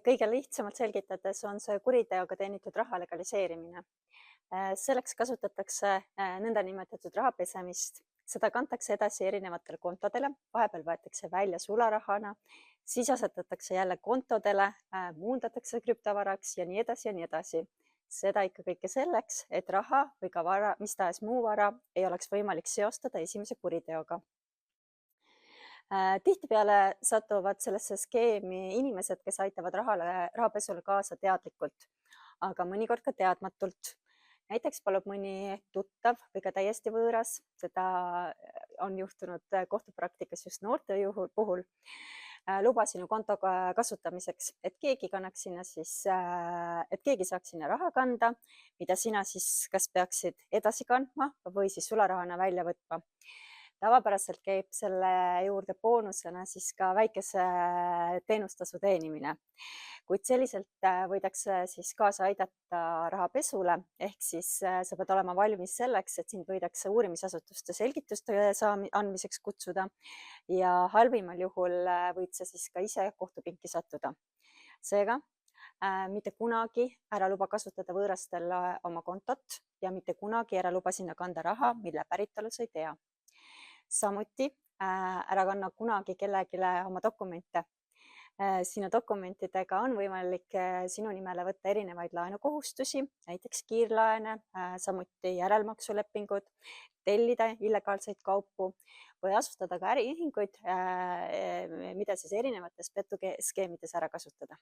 Kõige lihtsamalt selgitades on see kuriteoga teenitud raha legaliseerimine. Selleks kasutatakse nõndanimetatud raha pesemist. Seda kantakse edasi erinevatele kontodele, vahepeal võetakse välja sularahana, siis asetatakse jälle kontodele, muundatakse krüptovaraks ja nii edasi ja nii edasi. Seda ikka kõike selleks, et raha või ka vara, mis tahes muu vara ei oleks võimalik seostada esimese kuriteoga. Tihtipeale satuvad sellesse skeemi inimesed, kes aitavad rahapesule kaasa teadlikult, aga mõnikord ka teadmatult. Näiteks palub mõni tuttav või ka täiesti võõras, seda on juhtunud kohtupraktikas just noorte puhul, luba sinu konto kasutamiseks, et keegi kannaks sinna et keegi saaks sinna raha kanda, mida sina siis kas peaksid edasi kandma või siis sularahana välja võtma. Tavapäraselt käib selle juurde boonusena siis ka väikese teenustasu teenimine, kuid selliselt võidakse siis kaasa aidata rahapesule, ehk siis sa pead olema valmis selleks, et sind võidakse uurimisasutuste selgituste andmiseks kutsuda ja halvimal juhul võid sa siis ka ise kohtupinki sattuda. Seega mitte kunagi ära luba kasutada võõrastel oma kontot ja mitte kunagi ära luba sinna kanda raha, mille päritolu sa ei tea. Samuti ära kanna kunagi kellelegi oma dokumente. Sinu dokumentidega on võimalik sinu nimele võtta erinevaid laenukohustusi, näiteks kiirlaene, samuti järelmaksulepingud, tellida illegaalseid kaupu või asustada ka äriühinguid, mida siis erinevates petuskeemides ära kasutada.